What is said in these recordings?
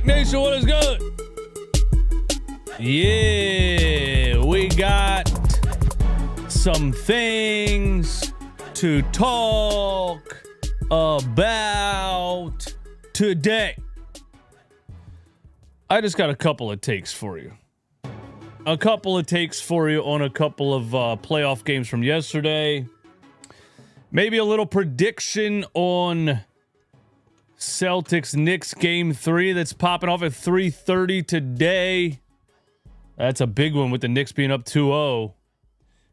Sick Nation, what is good? Yeah, we got some things to talk about today. I just got a couple of takes for you. A couple of takes for you on a couple of playoff games from yesterday. Maybe a little prediction on Celtics Knicks game 3 that's popping off at 3:30 today. That's a big one with the Knicks being up 2-0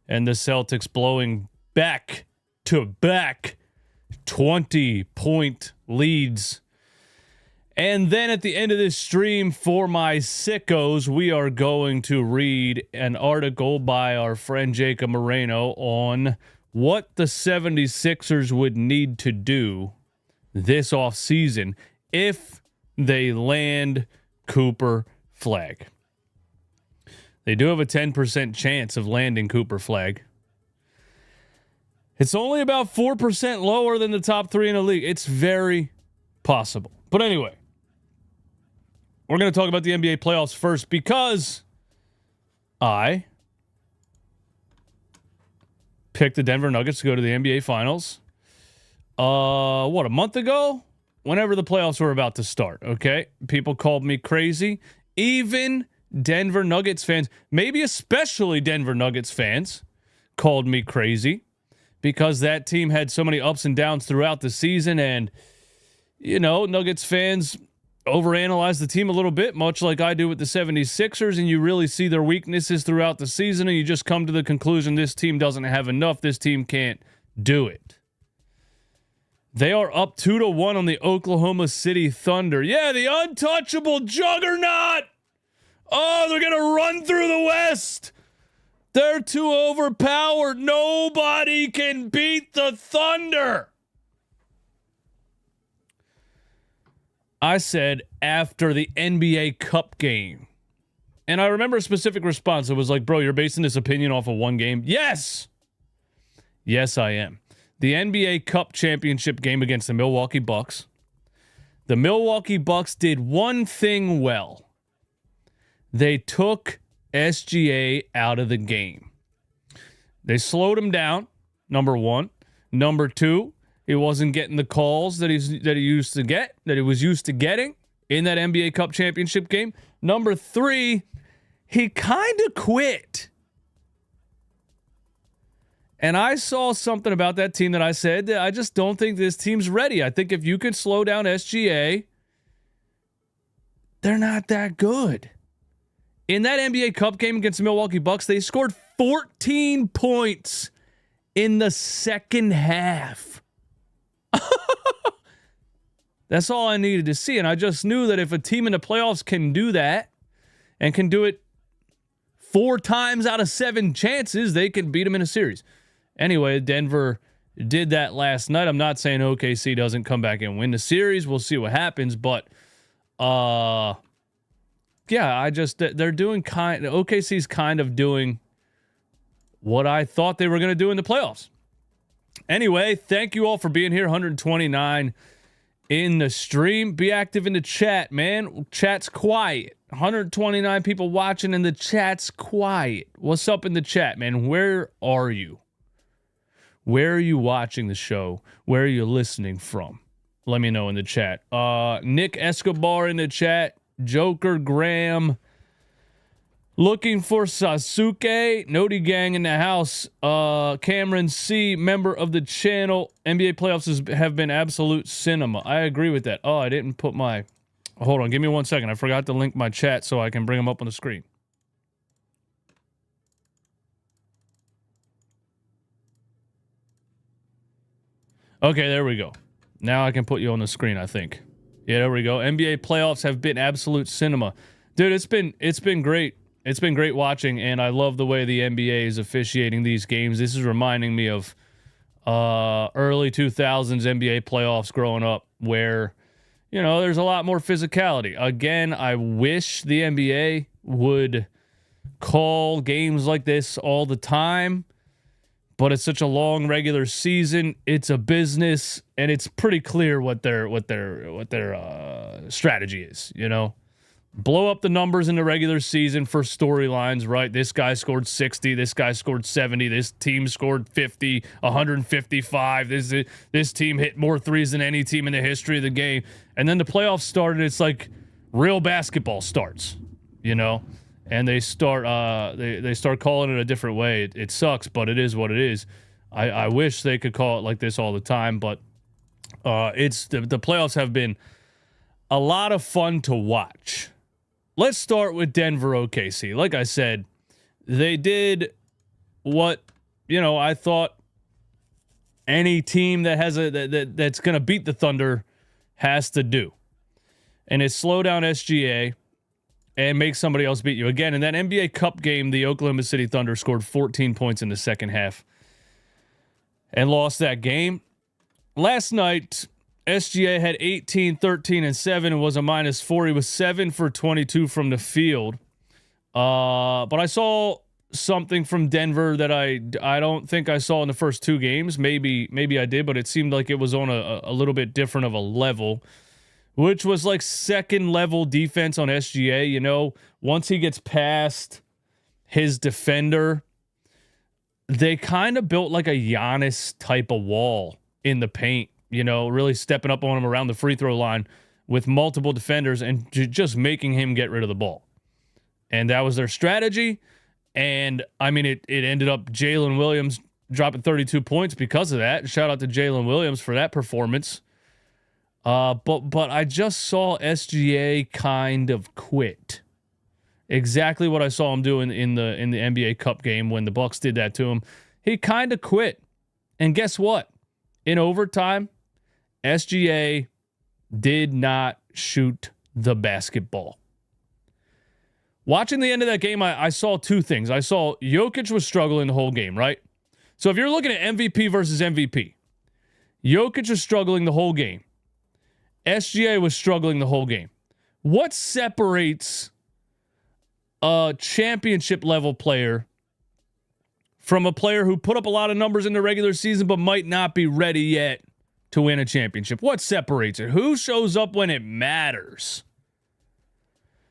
and the Celtics blowing back to back 20-point leads. And then at the end of this stream for my sickos, we are going to read an article by our friend Jacob Moreno on what the 76ers would need to do this offseason if they land Cooper Flagg. They do have a 10% chance of landing Cooper Flagg. It's only about 4% lower than the top 3 in the league. It's very possible. But anyway, we're going to talk about the NBA playoffs first because I picked the Denver Nuggets to go to the NBA Finals. A month ago? Whenever the playoffs were about to start, okay? People called me crazy. Even Denver Nuggets fans, maybe especially Denver Nuggets fans, called me crazy because that team had so many ups and downs throughout the season, and, you know, Nuggets fans overanalyze the team a little bit, much like I do with the 76ers, and you really see their weaknesses throughout the season, and you just come to the conclusion this team doesn't have enough, this team can't do it. They are up 2-1 on the Oklahoma City Thunder. Yeah, the untouchable juggernaut. Oh, they're going to run through the West. They're too overpowered. Nobody can beat the Thunder. I said after the NBA Cup game. And I remember a specific response. It was like, bro, you're basing this opinion off of one game? Yes. Yes, I am. The NBA Cup championship game against the Milwaukee Bucks. The Milwaukee Bucks did one thing well. They took SGA out of the game. They slowed him down, number one. Number two, he wasn't getting the calls that he used to get, that he was used to getting in that NBA Cup championship game. Number three, he kind of quit. And I saw something about that team that I said that I just don't think this team's ready. I think if you can slow down SGA, they're not that good. In that NBA Cup game against the Milwaukee Bucks, they scored 14 points in the second half. That's all I needed to see. And I just knew that if a team in the playoffs can do that and can do it 4 times out of 7 chances, they can beat them in a series. Anyway, Denver did that last night. I'm not saying OKC doesn't come back and win the series. We'll see what happens. But, yeah, they're doing OKC's kind of doing what I thought they were going to do in the playoffs. Anyway, thank you all for being here. 129 in the stream. Be active in the chat, man. Chat's quiet. 129 people watching and the chat's quiet. What's up in the chat, man? Where are you? Where are you watching the show? Where are you listening from? Let me know in the chat. Nick Escobar in the chat. Joker Graham. Looking for Sasuke. Noti Gang in the house. Cameron C, member of the channel. NBA playoffs have been absolute cinema. I agree with that. Oh, I didn't put my... Hold on, give me 1 second. I forgot to link my chat so I can bring them up on the screen. Okay, there we go. Now I can put you on the screen, I think. Yeah, there we go. NBA playoffs have been absolute cinema. Dude, it's been great. It's been great watching, and I love the way the NBA is officiating these games. This is reminding me of early 2000s NBA playoffs growing up where, you know, there's a lot more physicality. Again, I wish the NBA would call games like this all the time, but it's such a long regular season. It's a business, and it's pretty clear what their strategy is, you know? blow up the numbers in the regular season for storylines, right? This guy scored 60, this guy scored 70, this team scored 50, 155. This team hit more threes than any team in the history of the game. And then the playoffs started. It's like real basketball starts, you know, and they start they start calling it a different way. It sucks, but it is what it is. I wish they could call it like this all the time, but it's the playoffs have been a lot of fun to watch. Let's start with Denver OKC. Like I said, they did what, you know, I thought any team that has that's going to beat the Thunder has to do. And it's slow down SGA and make somebody else beat you. Again, in that NBA Cup game, the Oklahoma City Thunder scored 14 points in the second half and lost that game. Last night, SGA had 18, 13, and 7 and was a -4. He was 7 for 22 from the field. But I saw something from Denver that I don't think I saw in the first two games. Maybe I did, but it seemed like it was on a little bit different of a level, which was like second level defense on SGA. You know, once he gets past his defender, they kind of built like a Giannis type of wall in the paint. You know, really stepping up on him around the free throw line with multiple defenders and just making him get rid of the ball. And that was their strategy. And, I mean, it ended up Jalen Williams dropping 32 points because of that. Shout out to Jalen Williams for that performance. But I just saw SGA kind of quit. Exactly what I saw him doing in the NBA Cup game when the Bucks did that to him. He kind of quit. And guess what? In overtime, SGA did not shoot the basketball. Watching the end of that game, I saw two things. I saw Jokic was struggling the whole game, right? So if you're looking at MVP versus MVP, Jokic was struggling the whole game. SGA was struggling the whole game. What separates a championship level player from a player who put up a lot of numbers in the regular season but might not be ready yet to win a championship? What separates it? Who shows up when it matters?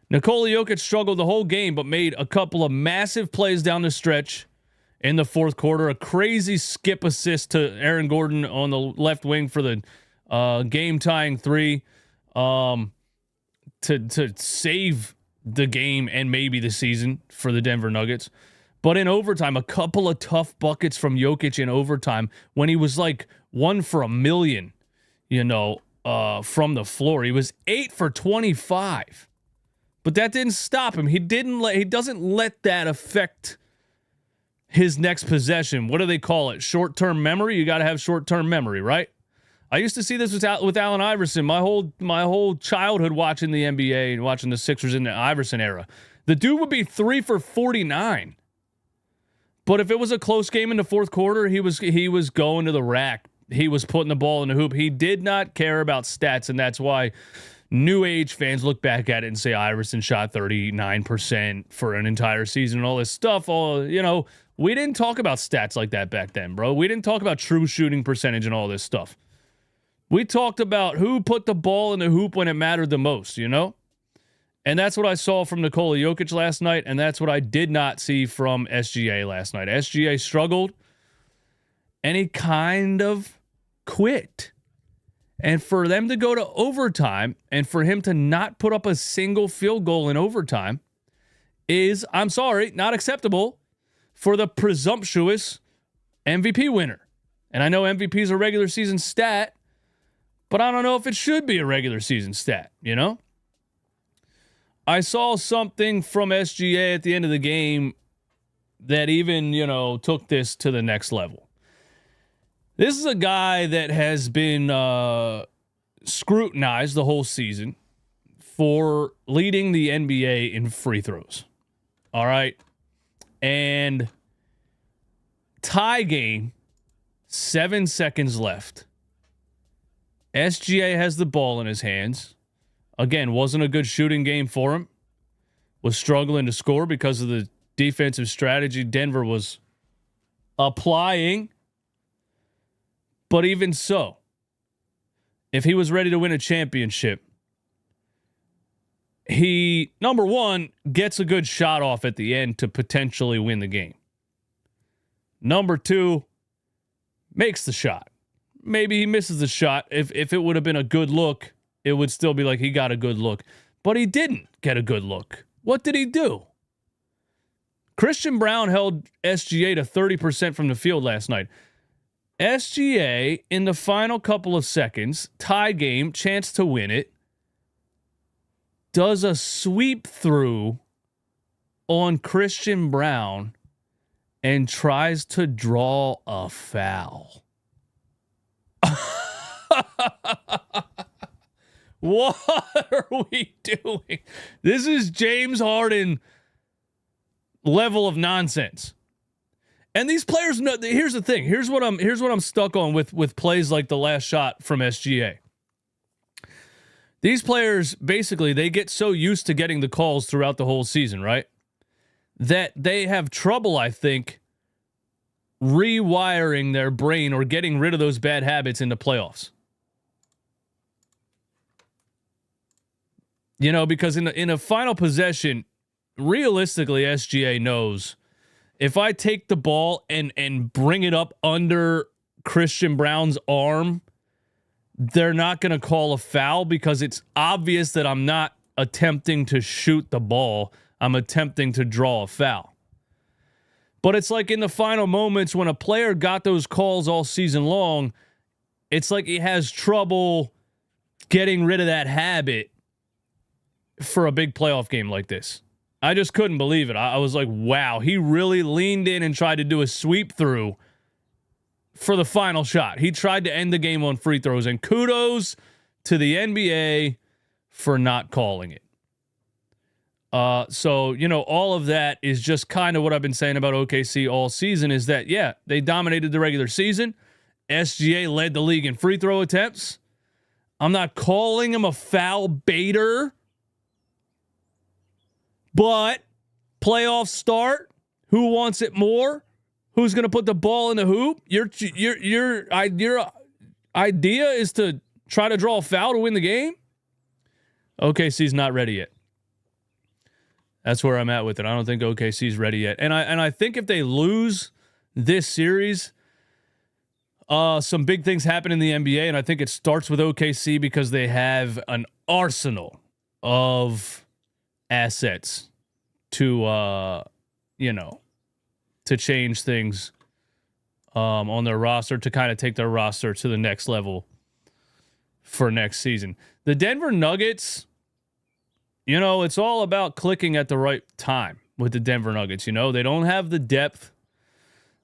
Nikola Jokic struggled the whole game but made a couple of massive plays down the stretch in the fourth quarter. A crazy skip assist to Aaron Gordon on the left wing for the game-tying three to save the game and maybe the season for the Denver Nuggets. But in overtime, a couple of tough buckets from Jokic in overtime when he was like 1 for 1,000,000, you know, from the floor. He was 8 for 25. But that didn't stop him. He doesn't let that affect his next possession. What do they call it? Short-term memory? You got to have short-term memory, right? I used to see this with Allen Iverson. My whole childhood watching the NBA and watching the Sixers in the Iverson era. The dude would be 3 for 49. But if it was a close game in the fourth quarter, he was going to the rack. He was putting the ball in the hoop. He did not care about stats, and that's why new age fans look back at it and say Iverson shot 39% for an entire season and all this stuff. We didn't talk about stats like that back then, bro. We didn't talk about true shooting percentage and all this stuff. We talked about who put the ball in the hoop when it mattered the most, you know? And that's what I saw from Nikola Jokic last night, and that's what I did not see from SGA last night. SGA struggled, and he kind of quit. And for them to go to overtime and for him to not put up a single field goal in overtime is, I'm sorry, not acceptable for the presumptuous MVP winner. And I know MVP is a regular season stat, but I don't know if it should be a regular season stat, you know? I saw something from SGA at the end of the game that even, took this to the next level. This is a guy that has been scrutinized the whole season for leading the NBA in free throws. All right. And tie game, 7 seconds left. SGA has the ball in his hands. Again, wasn't a good shooting game for him. Was struggling to score because of the defensive strategy Denver was applying. But even so, if he was ready to win a championship, he, number one, gets a good shot off at the end to potentially win the game. Number two, makes the shot. Maybe he misses the shot. If it would have been a good look, it would still be like he got a good look. But he didn't get a good look. What did he do? Christian Brown held SGA to 30% from the field last night. SGA, in the final couple of seconds, tie game, chance to win it, does a sweep through on Christian Brown and tries to draw a foul. What are we doing? This is James Harden level of nonsense. And these players know. Here's the thing. Here's what I'm stuck on with plays like the last shot from SGA. These players basically they get so used to getting the calls throughout the whole season, right? That they have trouble, I think, rewiring their brain or getting rid of those bad habits in the playoffs. You know, because in a final possession, realistically, SGA knows if I take the ball and bring it up under Christian Brown's arm, they're not going to call a foul because it's obvious that I'm not attempting to shoot the ball. I'm attempting to draw a foul. But it's like in the final moments when a player got those calls all season long, it's like he has trouble getting rid of that habit for a big playoff game like this. I just couldn't believe it. I was like, wow, he really leaned in and tried to do a sweep through for the final shot. He tried to end the game on free throws, and kudos to the NBA for not calling it. So, you know, all of that is just kind of what I've been saying about OKC all season is that, yeah, they dominated the regular season. SGA led the league in free throw attempts. I'm not calling him a foul baiter. But playoff start, who wants it more? Who's going to put the ball in the hoop? Your idea is to try to draw a foul to win the game? OKC's not ready yet. That's where I'm at with it. I don't think OKC's ready yet. And I think if they lose this series, some big things happen in the NBA, and I think it starts with OKC because they have an arsenal of assets to to change things on their roster, to kind of take their roster to the next level for next season. The Denver Nuggets, you know, it's all about clicking at the right time with the Denver Nuggets. You know, they don't have the depth.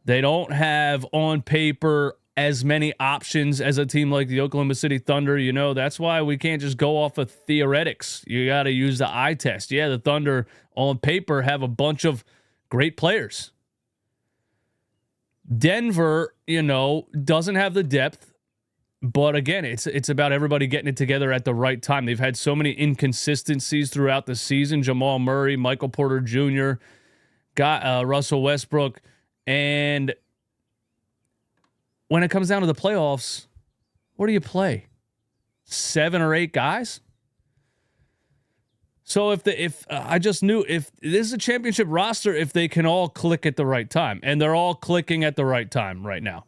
They don't have on paper as many options as a team like the Oklahoma City Thunder. You know, that's why we can't just go off of theoretics. You got to use the eye test. Yeah, the Thunder on paper have a bunch of great players. Denver, you know, doesn't have the depth. But again, it's about everybody getting it together at the right time. They've had so many inconsistencies throughout the season. Jamal Murray, Michael Porter Jr., Russell Westbrook. And when it comes down to the playoffs, what do you play? 7 or 8 guys? So I just knew if this is a championship roster, if they can all click at the right time, and they're all clicking at the right time right now.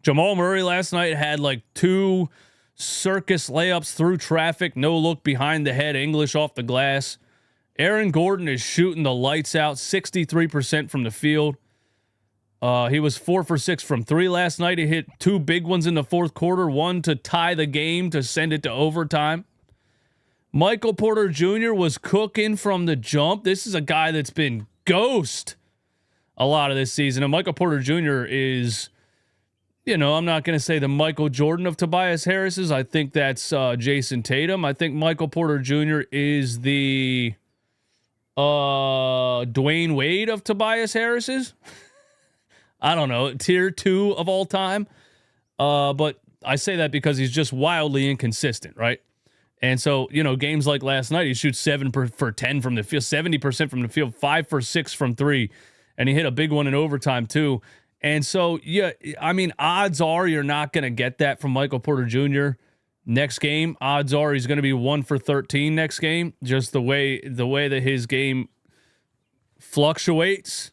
Jamal Murray last night had like 2 circus layups through traffic, no look behind the head, English off the glass. Aaron Gordon is shooting the lights out, 63% from the field. He was 4 for 6 from 3 last night. He hit 2 big ones in the fourth quarter, one to tie the game to send it to overtime. Michael Porter Jr. was cooking from the jump. This is a guy that's been ghost a lot of this season. And Michael Porter Jr. is, you know, I'm not going to say the Michael Jordan of Tobias Harris's. I think that's Jason Tatum. I think Michael Porter Jr. is the Dwayne Wade of Tobias Harris's. I don't know, tier 2 of all time. But I say that because he's just wildly inconsistent, right? And so, you know, games like last night, he shoots 7 for 10 from the field, 70% from the field, 5 for 6 from 3. And he hit a big one in overtime, too. And so, yeah, I mean, odds are you're not going to get that from Michael Porter Jr. Next game, odds are he's going to be 1 for 13 next game. Just the way that his game fluctuates.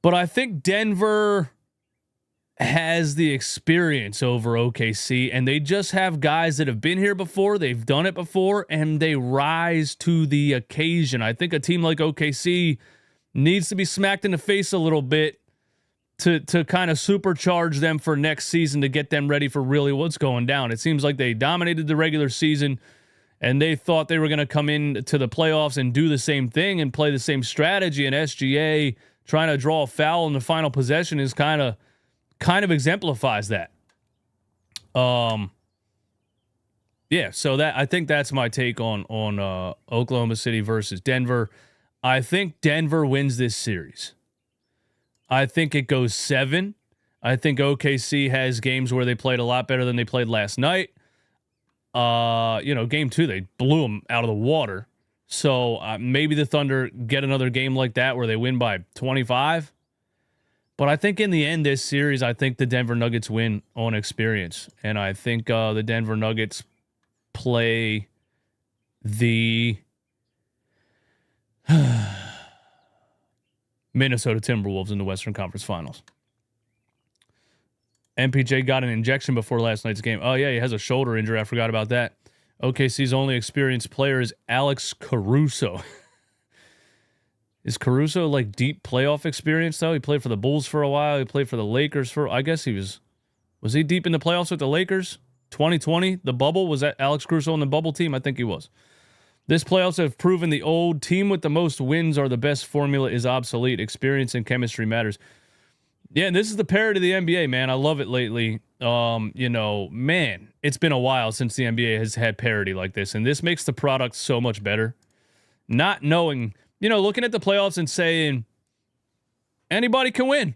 But I think Denver has the experience over OKC, and they just have guys that have been here before, they've done it before, and they rise to the occasion. I think a team like OKC needs to be smacked in the face a little bit to kind of supercharge them for next season, to get them ready for really what's going down. It seems like they dominated the regular season, and they thought they were going to come into the playoffs and do the same thing and play the same strategy, and SGA trying to draw a foul in the final possession is kind of exemplifies that. Yeah, so that I think that's my take on Oklahoma City versus Denver. I think Denver wins this series. I think it goes 7. I think OKC has games where they played a lot better than they played last night. Game 2 they blew them out of the water. So maybe the Thunder get another game like that where they win by 25. But I think in the end, this series, I think the Denver Nuggets win on experience. And I think the Denver Nuggets play the Minnesota Timberwolves in the Western Conference Finals. MPJ got an injection before last night's game. Oh, yeah, he has a shoulder injury. I forgot about that. OKC's only experienced player is Alex Caruso. Is Caruso like deep playoff experience though? He played for the Bulls for a while. He played for the Lakers for, I guess he was he deep in the playoffs with the Lakers? 2020, the bubble, was that Alex Caruso on the bubble team? I think he was. This playoffs have proven the old team with the most wins or the best formula is obsolete. Experience and chemistry matters. Yeah, and this is the parity of the NBA, man. I love it lately. Man, it's been a while since the NBA has had parity like this, and this makes the product so much better. Not knowing, looking at the playoffs and saying anybody can win.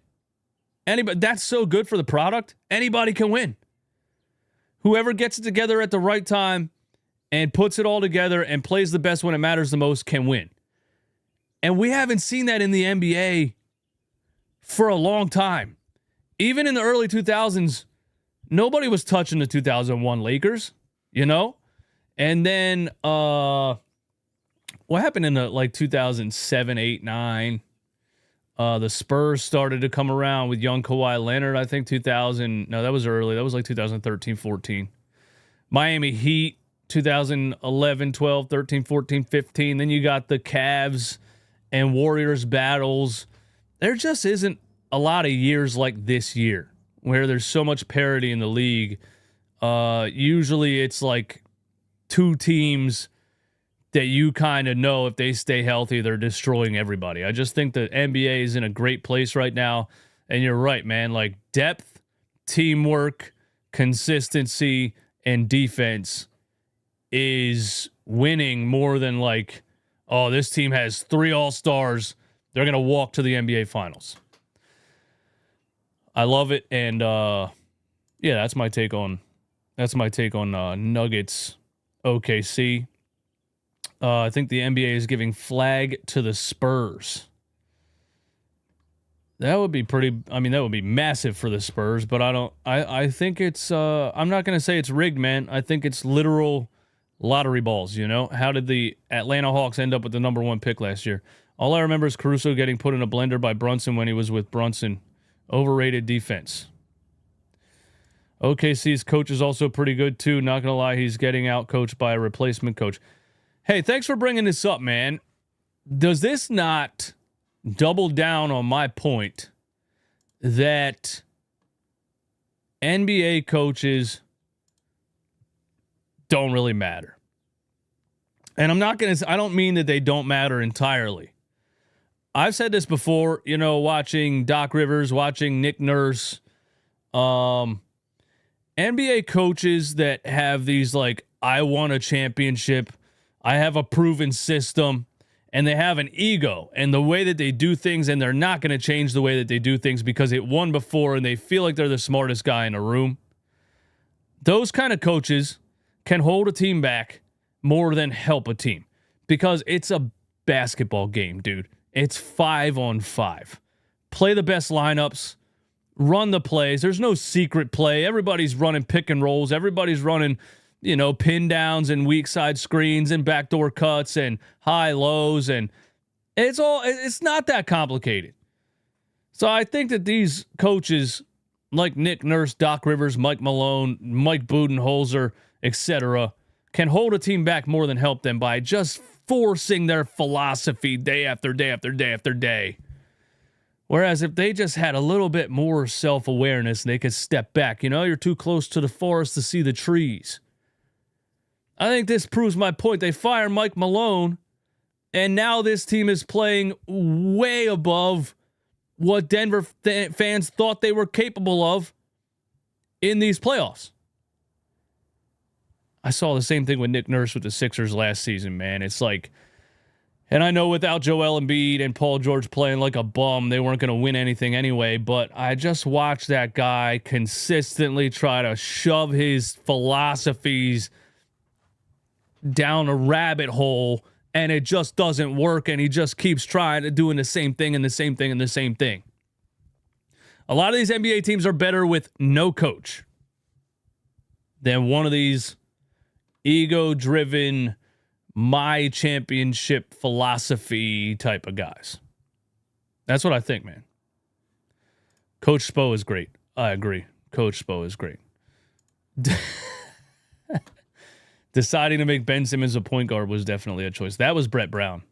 Anybody, that's so good for the product. Anybody can win. Whoever gets it together at the right time and puts it all together and plays the best when it matters the most can win. And we haven't seen that in the NBA for a long time. Even in the early 2000s, nobody was touching the 2001 Lakers, And then what happened in the 2007, 8, 9? The Spurs started to come around with young Kawhi Leonard, I think 2000. No, that was early. That was 2013, 14. Miami Heat, 2011, 12, 13, 14, 15. Then you got the Cavs and Warriors battles. There just isn't a lot of years like this year where there's so much parity in the league. Usually it's like two teams that you kind of know if they stay healthy, they're destroying everybody. I just think the NBA is in a great place right now. And you're right, man. Like depth, teamwork, consistency, and defense is winning more than this team has 3 all-stars. They're going to walk to the NBA Finals. I love it. And that's my take on Nuggets OKC. I think the NBA is giving Flagg to the Spurs. That would be that would be massive for the Spurs, but I think it's, I'm not going to say it's rigged, man. I think it's literal lottery balls, How did the Atlanta Hawks end up with the number 1 pick last year? All I remember is Caruso getting put in a blender by Brunson when he was with Brunson. Overrated defense. OKC's coach is also pretty good, too. Not going to lie, he's getting out coached by a replacement coach. Hey, thanks for bringing this up, man. Does this not double down on my point that NBA coaches don't really matter? And I don't mean that they don't matter entirely. I've said this before, watching Doc Rivers, watching Nick Nurse, NBA coaches that have these I won a championship, I have a proven system, and they have an ego and the way that they do things, and they're not going to change the way that they do things because it won before and they feel like they're the smartest guy in a room. Those kind of coaches can hold a team back more than help a team because it's a basketball game, dude. It's 5-on-5. Play the best lineups, run the plays. There's no secret play. Everybody's running pick and rolls. Everybody's running, pin downs and weak side screens and backdoor cuts and high lows. And it's not that complicated. So I think that these coaches like Nick Nurse, Doc Rivers, Mike Malone, Mike Budenholzer, etc., can hold a team back more than help them by just forcing their philosophy day after day after day after day. Whereas if they just had a little bit more self-awareness, they could step back. You're too close to the forest to see the trees. I think this proves my point. They fire Mike Malone, and now this team is playing way above what Denver fans thought they were capable of in these playoffs. I saw the same thing with Nick Nurse with the Sixers last season, man. It's like, and I know without Joel Embiid and Paul George playing like a bum, they weren't going to win anything anyway, but I just watched that guy consistently try to shove his philosophies down a rabbit hole, and it just doesn't work, and he just keeps trying to doing the same thing and the same thing and the same thing. A lot of these NBA teams are better with no coach than one of these ego-driven, my championship philosophy type of guys. That's what I think, man. Coach Spo is great. I agree. Coach Spo is great. Deciding to make Ben Simmons a point guard was definitely a choice. That was Brett Brown.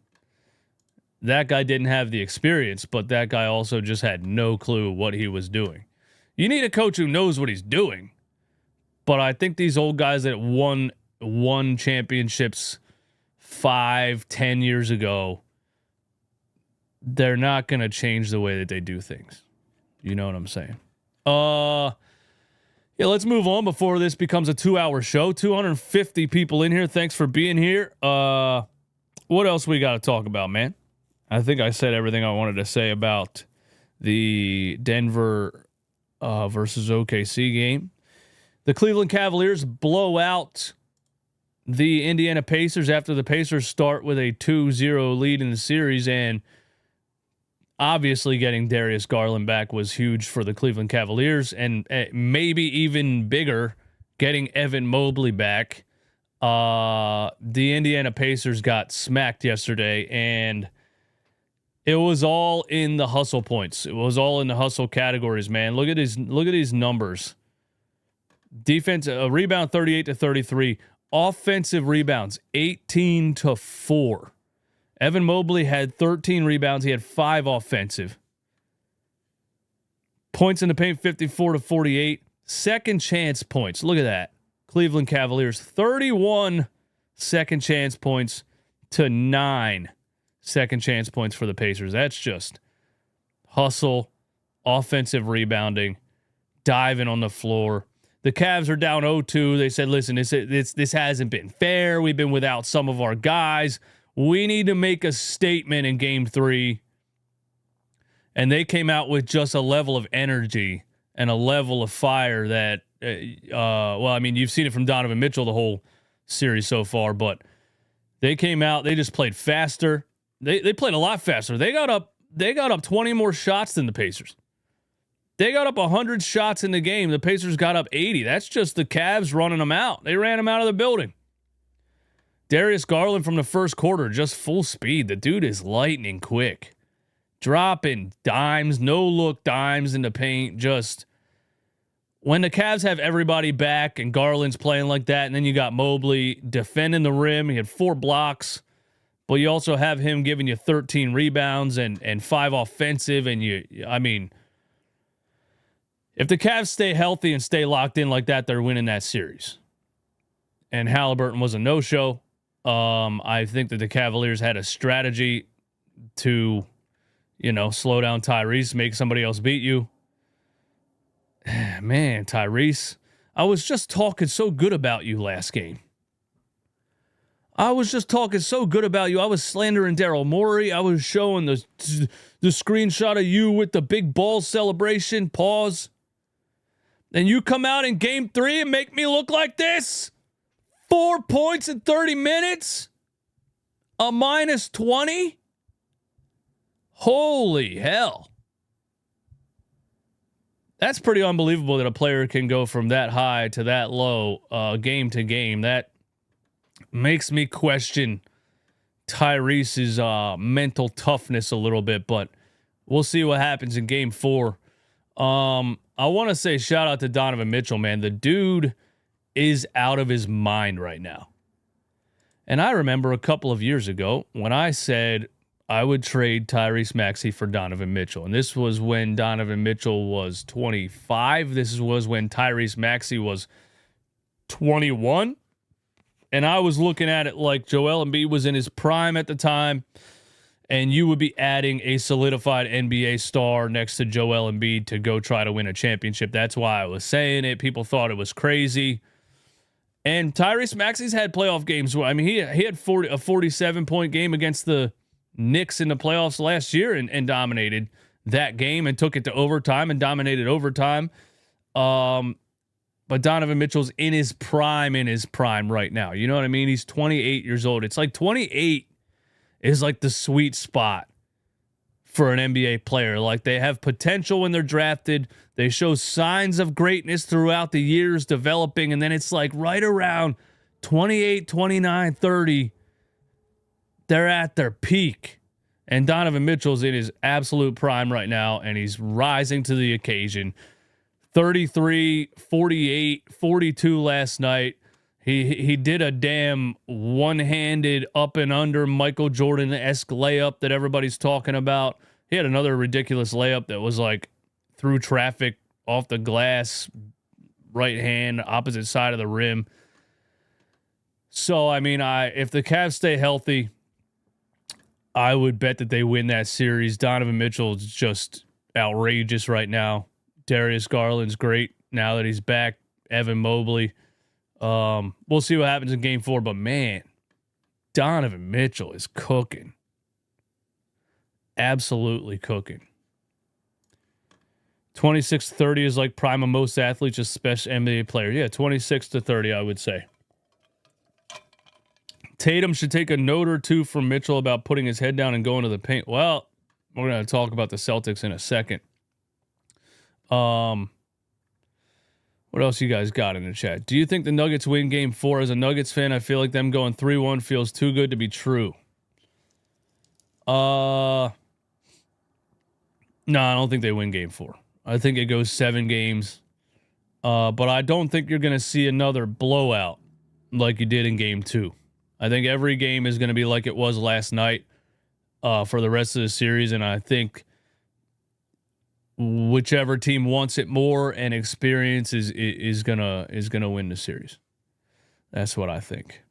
That guy didn't have the experience, but that guy also just had no clue what he was doing. You need a coach who knows what he's doing. But I think these old guys that won championships 5-10 years ago, they're not going to change the way that they do things. You know what I'm saying? Yeah, let's move on before this becomes a 2-hour show. 250 people in here. Thanks for being here. What else we got to talk about, man? I think I said everything I wanted to say about the Denver versus OKC game. The Cleveland Cavaliers blow out the Indiana Pacers after the Pacers start with a 2-0 lead in the series, and obviously getting Darius Garland back was huge for the Cleveland Cavaliers, and maybe even bigger, getting Evan Mobley back. The Indiana Pacers got smacked yesterday, and it was all in the hustle points. It was all in the hustle categories, man. Look at these numbers. Defense, rebound 38-33. Offensive rebounds 18-4. Evan Mobley had 13 rebounds. He had 5 offensive. Points in the paint 54-48. Second chance points. Look at that. Cleveland Cavaliers 31 second chance points to 9 second chance points for the Pacers. That's just hustle, offensive rebounding, diving on the floor. The Cavs are down 0-2. They said, listen, this hasn't been fair. We've been without some of our guys. We need to make a statement in game 3. And they came out with just a level of energy and a level of fire that, you've seen it from Donovan Mitchell the whole series so far, but they came out, they just played faster. They played a lot faster. They got up 20 more shots than the Pacers. They got up 100 shots in the game. The Pacers got up 80. That's just the Cavs running them out. They ran them out of the building. Darius Garland from the first quarter, just full speed. The dude is lightning quick. Dropping dimes, no-look dimes in the paint. Just when the Cavs have everybody back and Garland's playing like that, and then you got Mobley defending the rim. He had 4 blocks, but you also have him giving you 13 rebounds and 5 offensive. And if the Cavs stay healthy and stay locked in like that, they're winning that series. And Haliburton was a no-show. I think that the Cavaliers had a strategy to, slow down Tyrese, make somebody else beat you. Man, Tyrese, I was just talking so good about you last game. I was slandering Daryl Morey. I was showing the screenshot of you with the big ball celebration. Pause. And you come out in game 3 and make me look like this? 4 points in 30 minutes? A -20? Holy hell. That's pretty unbelievable that a player can go from that high to that low game to game. That makes me question Tyrese's mental toughness a little bit, but we'll see what happens in game 4. I want to say shout out to Donovan Mitchell, man. The dude is out of his mind right now. And I remember a couple of years ago when I said I would trade Tyrese Maxey for Donovan Mitchell. And this was when Donovan Mitchell was 25. This was when Tyrese Maxey was 21. And I was looking at it like Joel Embiid was in his prime at the time, and you would be adding a solidified NBA star next to Joel Embiid to go try to win a championship. That's why I was saying it. People thought it was crazy. And Tyrese Maxey's had playoff games where, I mean, he had a 47-point game against the Knicks in the playoffs last year and dominated that game and took it to overtime and dominated overtime. But Donovan Mitchell's in his prime right now. You know what I mean? He's 28 years old. It's like 28 is like the sweet spot for an NBA player. Like, they have potential when they're drafted. They show signs of greatness throughout the years developing. And then it's like right around 28, 29, 30, they're at their peak. And Donovan Mitchell's in his absolute prime right now, and he's rising to the occasion. 33, 48, 42 last night. He did a damn one-handed up and under Michael Jordan-esque layup that everybody's talking about. He had another ridiculous layup that was like through traffic off the glass, right hand, opposite side of the rim. So, I mean, if the Cavs stay healthy, I would bet that they win that series. Donovan Mitchell's just outrageous right now. Darius Garland's great now that he's back. Evan Mobley. We'll see what happens in game 4, but man, Donovan Mitchell is cooking. Absolutely cooking. 26-30 is like prime of most athletes, especially NBA players. Yeah, 26-30, I would say. Tatum should take a note or two from Mitchell about putting his head down and going to the paint. Well, we're going to talk about the Celtics in a second. What else you guys got in the chat? Do you think the Nuggets win game 4? As a Nuggets fan, I feel like them going 3-1 feels too good to be true. No, I don't think they win game 4. I think it goes 7 games. But I don't think you're going to see another blowout like you did in game 2. I think every game is going to be like it was last night for the rest of the series, and I think whichever team wants it more and experience is gonna win the series. That's what I think.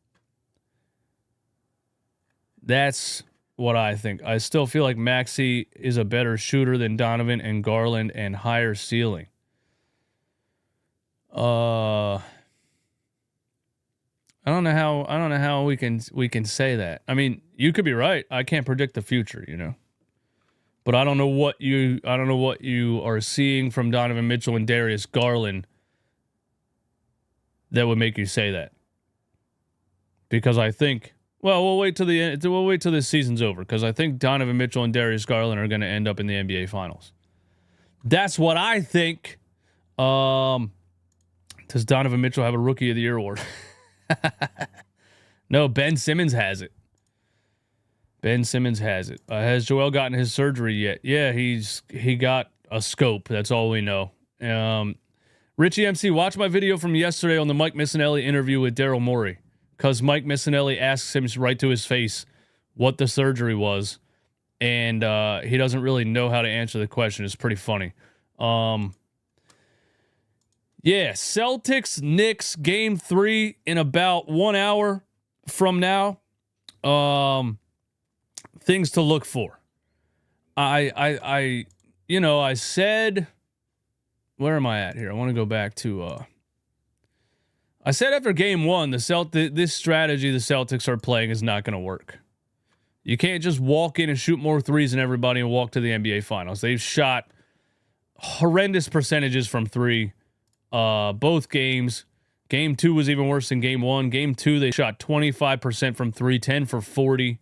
That's what I think. I still feel like Maxey is a better shooter than Donovan and Garland and higher ceiling. I don't know how we can say that. I mean, you could be right. I can't predict the future, you know. But I don't know what you are seeing from Donovan Mitchell and Darius Garland that would make you say that. Because I think, well, we'll wait till this season's over, because I think Donovan Mitchell and Darius Garland are going to end up in the NBA Finals. That's what I think. Does Donovan Mitchell have a Rookie of the Year award? No, Ben Simmons has it. Ben Simmons has it. Has Joel gotten his surgery yet? Yeah, he got a scope. That's all we know. Richie MC, watch my video from yesterday on the Mike Missanelli interview with Daryl Morey, because Mike Missanelli asks him right to his face what the surgery was, and he doesn't really know how to answer the question. It's pretty funny. Yeah, Celtics, Knicks, game 3 in about 1 hour from now. Things to look for. I said, where am I at here? I want to go back to, I said after game 1, this strategy the Celtics are playing is not going to work. You can't just walk in and shoot more threes than everybody and walk to the NBA Finals. They've shot horrendous percentages from 3. Both games. Game 2 was even worse than game 1. Game 2, they shot 25% from 3, 10 for 40.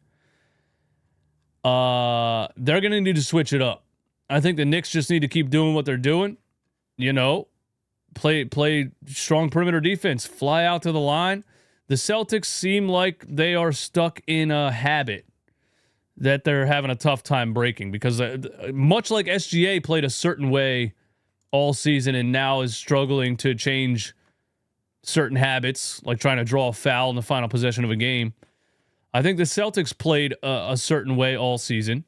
They're going to need to switch it up. I think the Knicks just need to keep doing what they're doing. you know, play strong perimeter defense, fly out to the line. The Celtics seem like they are stuck in a habit that they're having a tough time breaking because much like SGA played a certain way all season and now is struggling to change certain habits, like trying to draw a foul in the final possession of a game. I think the Celtics played a certain way all season,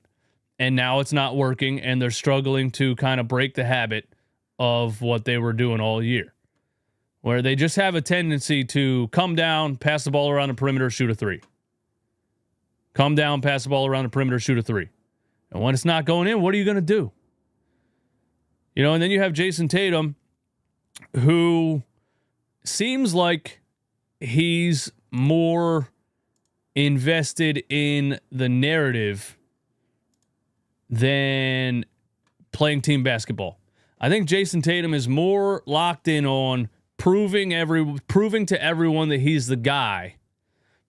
and now it's not working, and they're struggling to kind of break the habit of what they were doing all year, where they just have a tendency to come down, pass the ball around the perimeter, shoot a three. Come down, pass the ball around the perimeter, shoot a three. And when it's not going in, what are you going to do? You know, and then you have Jason Tatum, who seems like he's more invested in the narrative than playing team basketball. I think Jason Tatum is more locked in on proving to everyone that he's the guy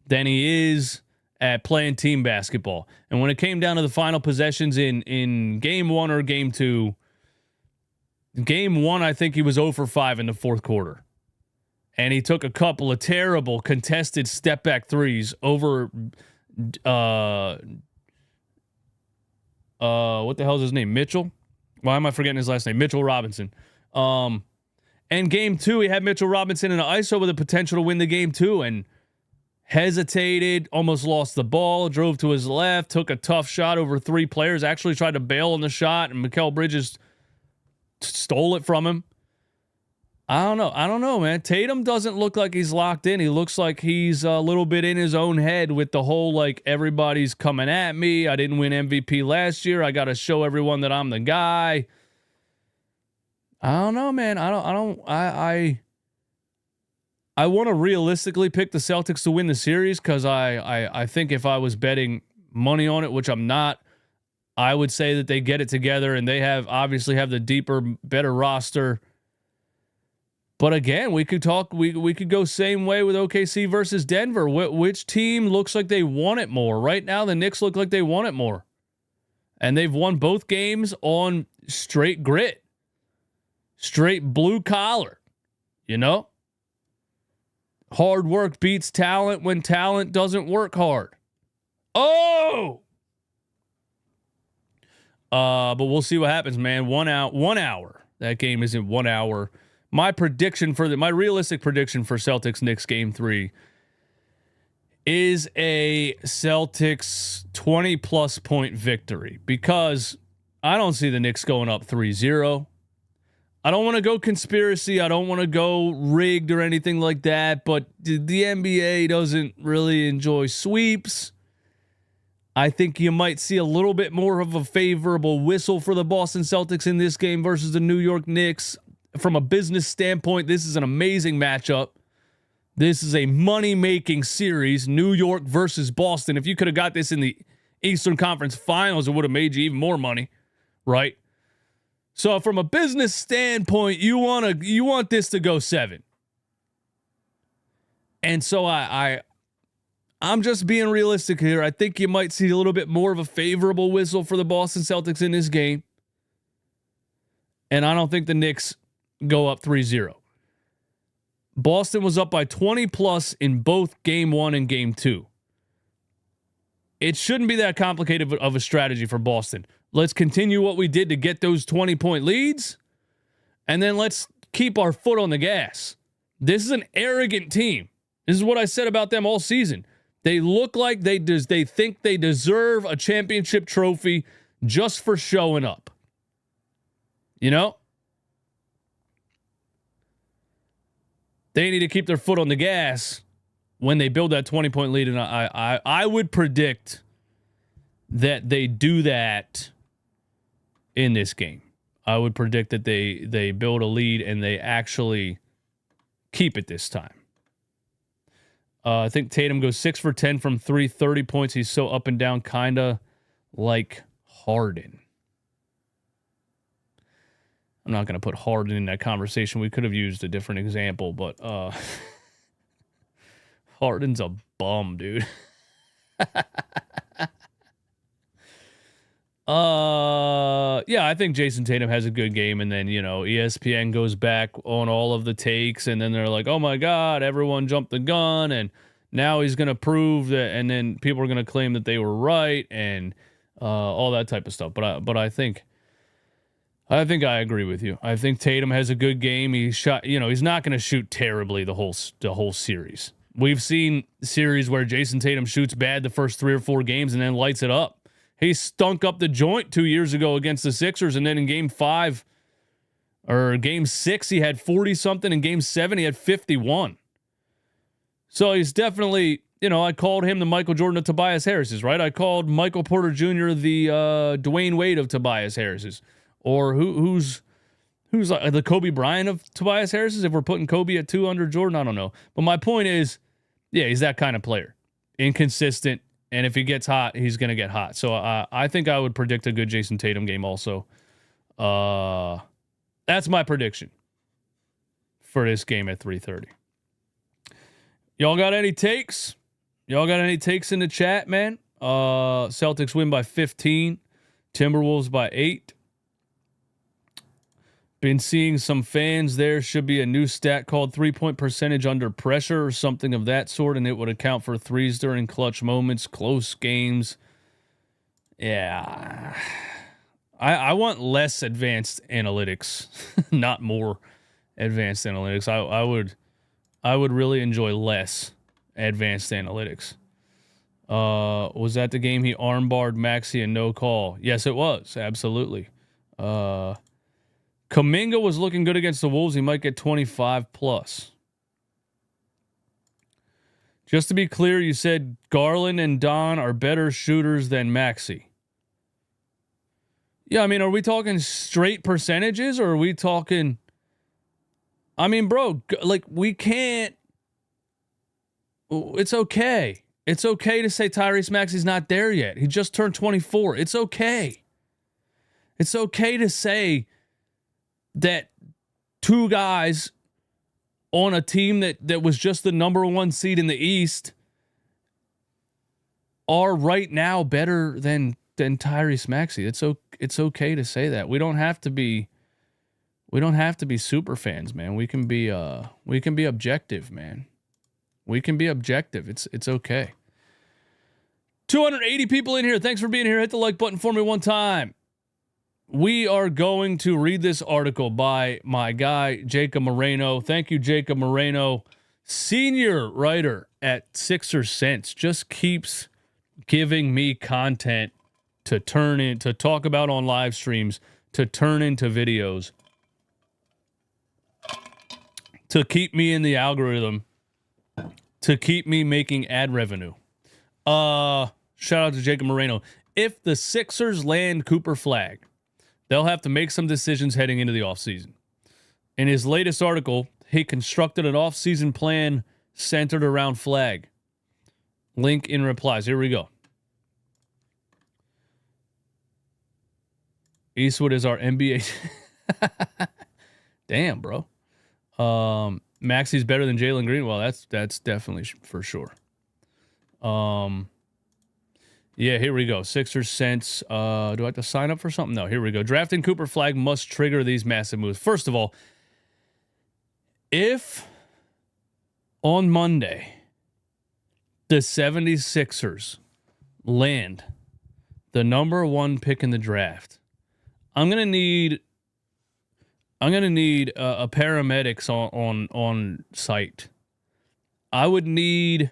than he is at playing team basketball. And when it came down to the final possessions in game 1 or game 2, game 1, I think he was 0 for 5 in the fourth quarter. And he took a couple of terrible contested step back threes over what the hell is his name? Mitchell? Why am I forgetting his last name? Mitchell Robinson. And game 2, he had Mitchell Robinson in an ISO with the potential to win the game 2 and hesitated, almost lost the ball, drove to his left, took a tough shot over 3 players, actually tried to bail on the shot, and Mikal Bridges stole it from him. I don't know, man. Tatum doesn't look like he's locked in. He looks like he's a little bit in his own head with the whole, like, everybody's coming at me. I didn't win MVP last year. I got to show everyone that I'm the guy. I don't know, man. I want to realistically pick the Celtics to win the series because I think if I was betting money on it, which I'm not, I would say that they get it together and they obviously have the deeper, better roster. But again, we could go same way with OKC versus Denver. Which team looks like they want it more? Right now, the Knicks look like they want it more. And they've won both games on straight grit. Straight blue collar. You know? Hard work beats talent when talent doesn't work hard. Oh! But we'll see what happens, man. 1 hour. That game isn't 1 hour. My realistic prediction for Celtics Knicks game 3 is a Celtics 20 plus point victory because I don't see the Knicks going up 3-0. I don't want to go conspiracy. I don't want to go rigged or anything like that, but the NBA doesn't really enjoy sweeps. I think you might see a little bit more of a favorable whistle for the Boston Celtics in this game versus the New York Knicks. From a business standpoint, this is an amazing matchup. This is a money-making series, New York versus Boston. If you could have got this in the Eastern Conference Finals, it would have made you even more money, right? So from a business standpoint, you want this to go 7. And so I'm just being realistic here. I think you might see a little bit more of a favorable whistle for the Boston Celtics in this game. And I don't think the Knicks go up 3-0. Boston was up by 20 plus in both game 1 and game 2. It shouldn't be that complicated of a strategy for Boston. Let's continue what we did to get those 20-point leads, and then let's keep our foot on the gas. This is an arrogant team. This is what I said about them all season. They look like they think they deserve a championship trophy just for showing up. You know? They need to keep their foot on the gas when they build that 20-point lead, and I would predict that they do that in this game. I would predict that they build a lead and they actually keep it this time. I think Tatum goes 6 for 10 from 3, 30 points. He's so up and down, kind of like Harden. I'm not going to put Harden in that conversation. We could have used a different example, but Harden's a bum, dude. yeah, I think Jason Tatum has a good game, and then, ESPN goes back on all of the takes, and then they're like, oh my God, everyone jumped the gun, and now he's going to prove that, and then people are going to claim that they were right, and all that type of stuff. But I think I agree with you. I think Tatum has a good game. He shot, he's not going to shoot terribly the whole series. We've seen series where Jason Tatum shoots bad the first 3 or 4 games and then lights it up. He stunk up the joint 2 years ago against the Sixers, and then in game 5 or game 6, he had 40-something. In game 7, he had 51. So he's definitely, I called him the Michael Jordan of Tobias Harris's, right? I called Michael Porter Jr. the Dwayne Wade of Tobias Harris's. Or who's like the Kobe Bryant of Tobias Harris's? If we're putting Kobe at 2 under Jordan, I don't know. But my point is, yeah, he's that kind of player. Inconsistent. And if he gets hot, he's going to get hot. So I think I would predict a good Jason Tatum game also. That's my prediction for this game at 3:30. Y'all got any takes? Y'all got any takes in the chat, man? Celtics win by 15. Timberwolves by 8. Been seeing some fans there. Should be a new stat called 3-point percentage under pressure or something of that sort, and it would account for threes during clutch moments, close games. Yeah. I want less advanced analytics, not more advanced analytics. I would really enjoy less advanced analytics. Was that the game he armbarred Maxey and no call? Yes, it was. Absolutely. Kuminga was looking good against the Wolves. He might get 25 plus. Just to be clear, you said Garland and Don are better shooters than Maxey. Yeah, I mean, are we talking straight percentages or are we talking... I mean, bro, like, we can't... It's okay. It's okay to say Tyrese Maxey's not there yet. He just turned 24. It's okay. It's okay to say that 2 guys on a team that was just the number 1 seed in the East are right now better than Tyrese Maxey. It's okay to say that. We don't have to be super fans, man. We can be objective, man. We can be objective. It's okay. 280 people in here. Thanks for being here. Hit the like button for me one time. We are going to read this article by my guy, Jacob Moreno. Thank you, Jacob Moreno, senior writer at Sixers Sense. Just keeps giving me content to talk about on live streams, to turn into videos, to keep me in the algorithm, to keep me making ad revenue. Shout out to Jacob Moreno. If the Sixers land Cooper Flagg, they'll have to make some decisions heading into the offseason. In his latest article, he constructed an offseason plan centered around Flagg. Link in replies. Here we go. Eastwood is our NBA. Damn, bro. Maxey's better than Jalen Green. Well, that's definitely for sure. Yeah, here we go. Sixers Sense. Do I have to sign up for something? No, here we go. Drafting Cooper Flagg must trigger these massive moves. First of all, if on Monday the 76ers land the number 1 pick in the draft, I'm gonna need a paramedics on site. I would need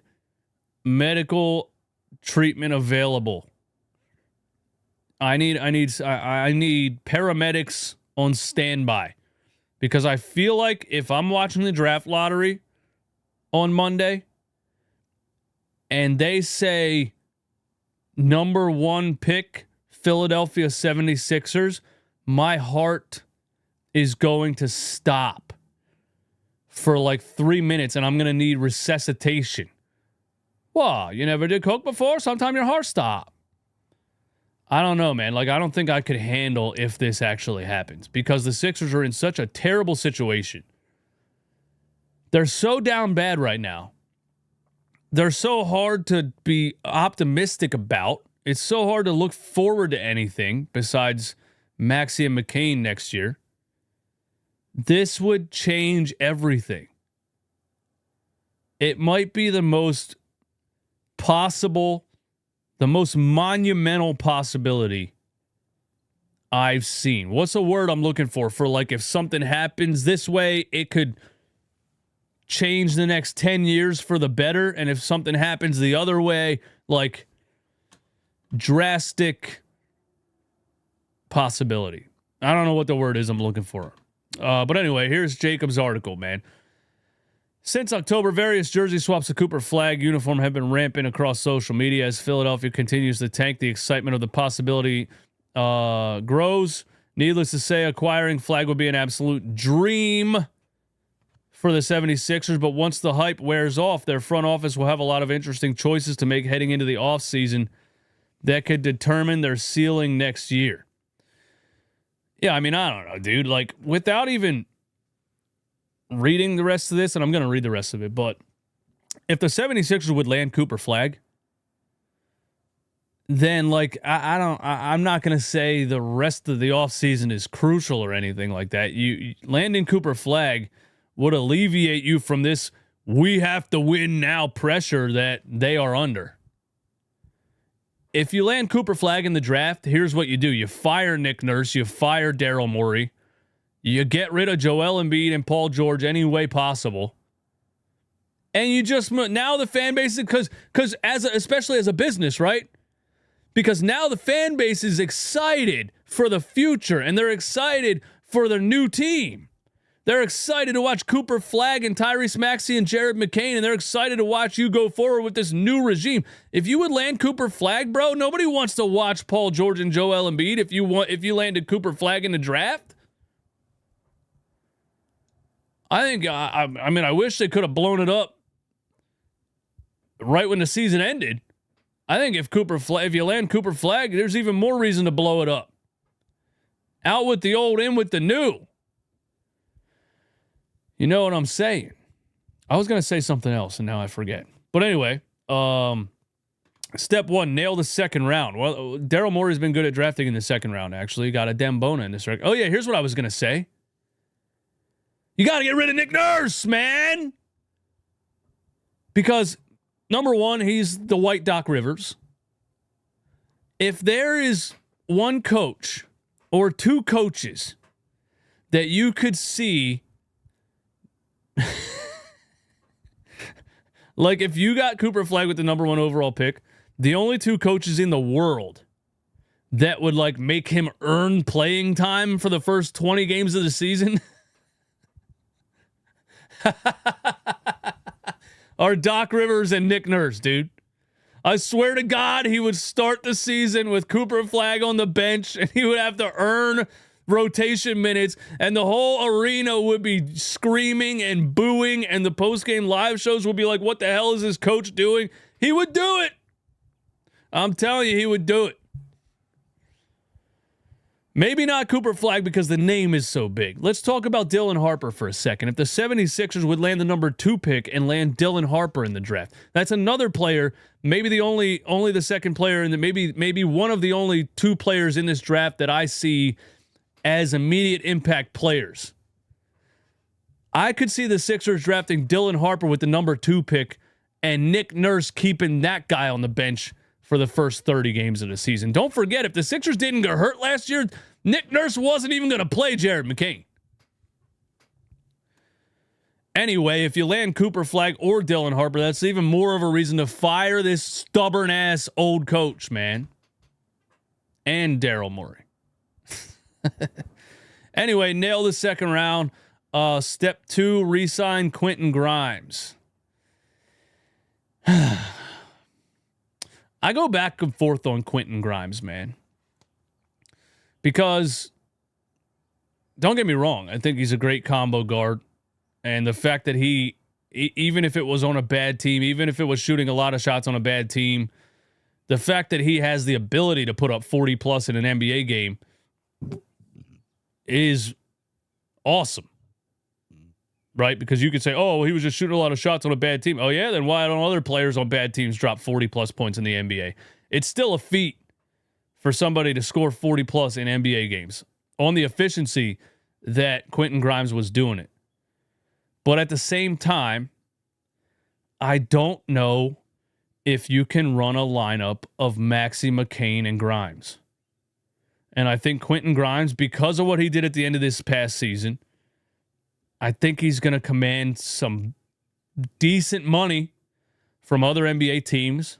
medical treatment available. I need paramedics on standby, because I feel like if I'm watching the draft lottery on Monday and they say number 1 pick Philadelphia 76ers, my heart is going to stop for like 3 minutes and I'm going to need resuscitation. Well, you never did coke before? Sometime your heart stopped. I don't know, man. Like, I don't think I could handle if this actually happens, because the Sixers are in such a terrible situation. They're so down bad right now. They're so hard to be optimistic about. It's so hard to look forward to anything besides Maxey and McCain next year, this would change everything. It might be the most possible, the most monumental possibility I've seen. What's the word I'm looking for? For like if something happens this way, it could change the next 10 years for the better. And if something happens the other way, like drastic possibility. I don't know what the word is I'm looking for. But anyway, here's Jacob's article, man. Since October, various jersey swaps of Cooper Flagg uniform have been rampant across social media as Philadelphia continues to tank. The excitement of the possibility grows. Needless to say, acquiring Flagg would be an absolute dream for the 76ers, but once the hype wears off, their front office will have a lot of interesting choices to make heading into the offseason that could determine their ceiling next year. Yeah, I mean, I don't know, dude. Like, without even reading the rest of this, and I'm going to read the rest of it, but if the 76ers would land Cooper Flagg, then, like, I'm not going to say the rest of the offseason is crucial or anything like that. You landing Cooper Flagg would alleviate you from this we have to win now pressure that they are under. If you land Cooper Flagg in the draft, here's what you do. You fire Nick Nurse, you fire Daryl Morey, you get rid of Joel Embiid and Paul George any way possible. And you just, now the fan base, because especially as a business, right? Because now the fan base is excited for the future and they're excited for their new team. They're excited to watch Cooper Flagg and Tyrese Maxey and Jared McCain, and they're excited to watch you go forward with this new regime. If you would land Cooper Flagg, bro, nobody wants to watch Paul George and Joel Embiid if you landed Cooper Flagg in the draft. I think, I mean, I wish they could have blown it up right when the season ended. I think if you land Cooper Flagg, there's even more reason to blow it up. Out with the old, in with the new. You know what I'm saying? I was going to say something else, and now I forget. But anyway, step one, nail the second round. Well, Daryl Morey's been good at drafting in the second round, actually. Got a Dembona in this record. Oh, yeah, here's what I was going to say. You got to get rid of Nick Nurse, man. Because, number one, he's the white Doc Rivers. If there is one coach or two coaches that you could see, like if you got Cooper Flagg with the number one overall pick, the only two coaches in the world that would like make him earn playing time for the first 20 games of the season are Doc Rivers and Nick Nurse, dude. I swear to God, he would start the season with Cooper Flagg on the bench and he would have to earn rotation minutes, and the whole arena would be screaming and booing, and the post-game live shows would be like, what the hell is this coach doing? He would do it. I'm telling you, he would do it. Maybe not Cooper Flagg because the name is so big. Let's talk about Dylan Harper for a second. If the 76ers would land the number 2 pick and land Dylan Harper in the draft, that's another player, maybe the only the second player, and maybe one of the only two players in this draft that I see as immediate impact players. I could see the Sixers drafting Dylan Harper with the number 2 pick and Nick Nurse keeping that guy on the bench for the first 30 games of the season. Don't forget, if the Sixers didn't get hurt last year, Nick Nurse wasn't even going to play Jared McCain. Anyway, if you land Cooper Flagg or Dylan Harper, that's even more of a reason to fire this stubborn-ass old coach, man. And Daryl Morey. Anyway, nail the second round. Step 2, re-sign Quentin Grimes. I go back and forth on Quentin Grimes, man. Because, don't get me wrong, I think he's a great combo guard. And the fact that he, even if it was on a bad team, even if it was shooting a lot of shots on a bad team, the fact that he has the ability to put up 40 plus in an NBA game is awesome, right? Because you could say, oh, he was just shooting a lot of shots on a bad team. Oh, yeah? Then why don't other players on bad teams drop 40 plus points in the NBA? It's still a feat for somebody to score 40 plus in NBA games on the efficiency that Quentin Grimes was doing it. But at the same time, I don't know if you can run a lineup of Maxey, McCain, and Grimes. And I think Quentin Grimes, because of what he did at the end of this past season, I think he's going to command some decent money from other NBA teams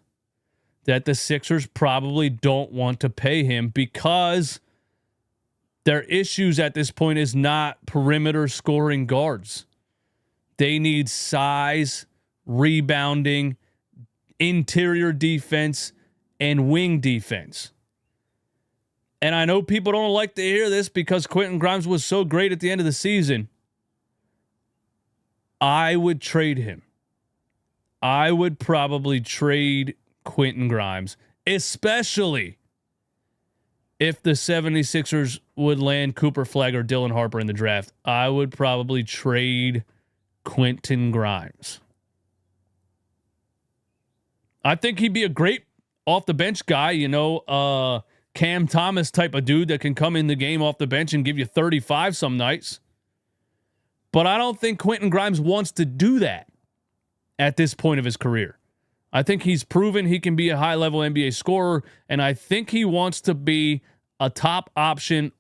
that the Sixers probably don't want to pay him, because their issues at this point is not perimeter scoring guards. They need size, rebounding, interior defense, and wing defense. And I know people don't like to hear this because Quentin Grimes was so great at the end of the season. I would trade him. I would probably trade Quentin Grimes, especially if the 76ers would land Cooper Flagg or Dylan Harper in the draft. I would probably trade Quentin Grimes. I think he'd be a great off-the-bench guy, Cam Thomas type of dude that can come in the game off the bench and give you 35 some nights. But I don't think Quentin Grimes wants to do that at this point of his career. I think he's proven he can be a high-level NBA scorer, and I think he wants to be a top option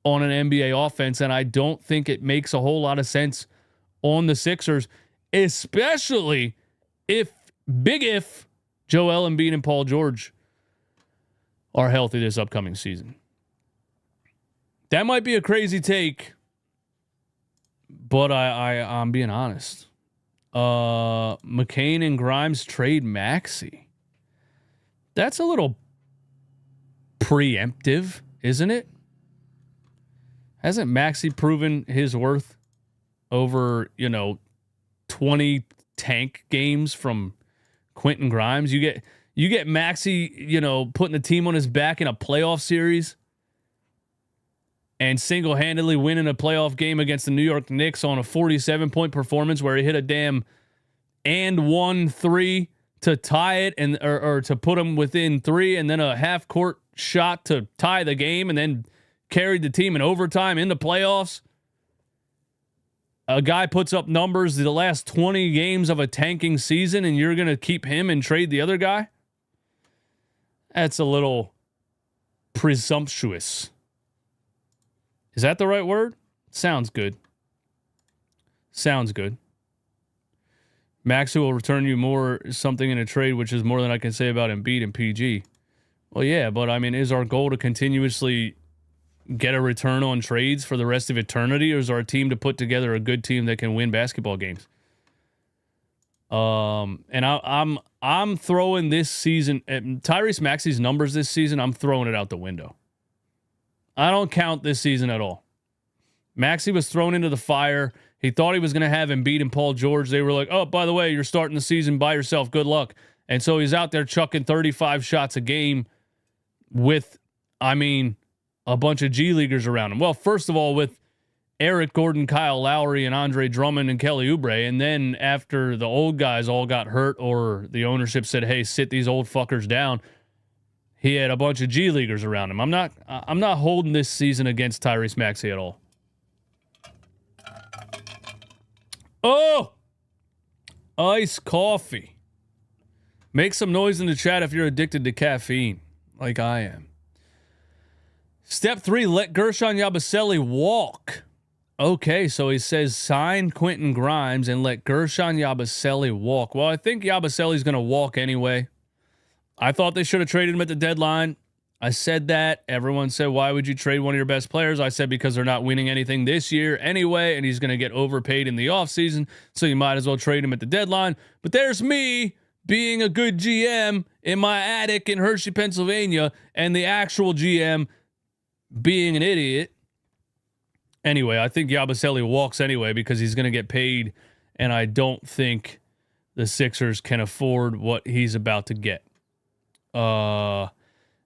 on an NBA offense, and I don't think it makes a whole lot of sense on the Sixers, especially if Joel Embiid and Paul George are healthy this upcoming season. That might be a crazy take, but I'm being honest. McCain and Grimes trade Maxey. That's a little preemptive, isn't it? Hasn't Maxey proven his worth over, 20 tank games from Quentin Grimes? You get Maxey, putting the team on his back in a playoff series and single-handedly winning a playoff game against the New York Knicks on a 47-point performance where he hit a damn and 1-3 to tie it or to put him within 3, and then a half-court shot to tie the game, and then carried the team in overtime in the playoffs. A guy puts up numbers the last 20 games of a tanking season, and you're going to keep him and trade the other guy? That's a little presumptuous. Is that the right word? Sounds good. Sounds good. Maxey will return you more something in a trade, which is more than I can say about Embiid and PG. Well, yeah, but I mean, is our goal to continuously get a return on trades for the rest of eternity, or is our team to put together a good team that can win basketball games? And I'm throwing this season Tyrese Maxey's numbers this season. I'm throwing it out the window. I don't count this season at all. Maxey was thrown into the fire. He thought he was going to have Embiid and Paul George. They were like, oh, by the way, you're starting the season by yourself. Good luck. And so he's out there chucking 35 shots a game with, a bunch of G Leaguers around him. Well, first of all, with Eric Gordon, Kyle Lowry, and Andre Drummond and Kelly Oubre. And then after the old guys all got hurt or the ownership said, hey, sit these old fuckers down, he had a bunch of G Leaguers around him. I'm not holding this season against Tyrese Maxey at all. Oh! Iced coffee. Make some noise in the chat if you're addicted to caffeine, like I am. Step 3, let Gershon Yabusele walk. Okay, so he says sign Quentin Grimes and let Gershon Yabusele walk. Well, I think Yabusele's going to walk anyway. I thought they should have traded him at the deadline. I said that. Everyone said, why would you trade one of your best players? I said, because they're not winning anything this year anyway, and he's going to get overpaid in the offseason, so you might as well trade him at the deadline. But there's me being a good GM in my attic in Hershey, Pennsylvania, and the actual GM being an idiot. Anyway, I think Yabusele walks anyway because he's going to get paid, and I don't think the Sixers can afford what he's about to get.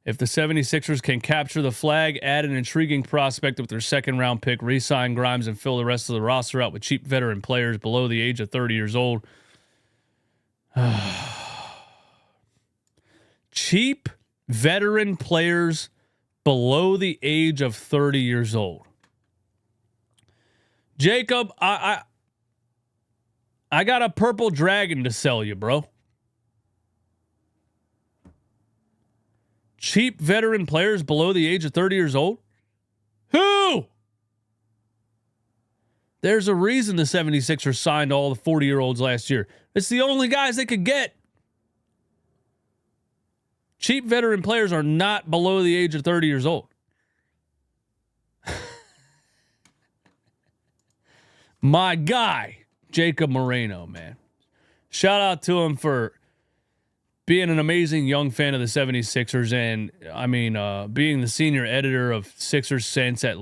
If the 76ers can capture the flag, add an intriguing prospect with their second-round pick, re-sign Grimes, and fill the rest of the roster out with cheap veteran players below the age of 30 years old. Cheap veteran players below the age of 30 years old. Jacob, I got a purple dragon to sell you, bro. Cheap veteran players below the age of 30 years old? Who? There's a reason the 76ers signed all the 40-year-olds last year. It's the only guys they could get. Cheap veteran players are not below the age of 30 years old. My guy, Jacob Moreno, man. Shout out to him for being an amazing young fan of the 76ers and, being the senior editor of Sixers Sense at,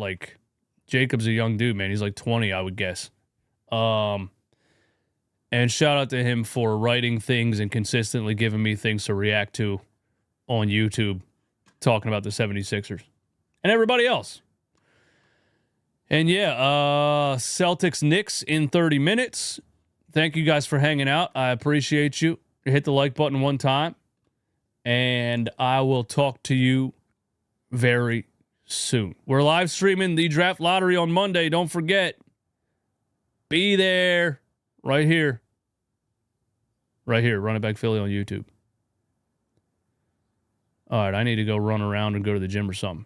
Jacob's a young dude, man. He's 20, I would guess. And shout out to him for writing things and consistently giving me things to react to on YouTube, talking about the 76ers and everybody else. And Celtics Knicks in 30 minutes. Thank you guys for hanging out. I appreciate you. Hit the like button one time. And I will talk to you very soon. We're live streaming the draft lottery on Monday. Don't forget. Be there. Right here. Right here. Run It Back Philly on YouTube. All right, I need to go run around and go to the gym or something.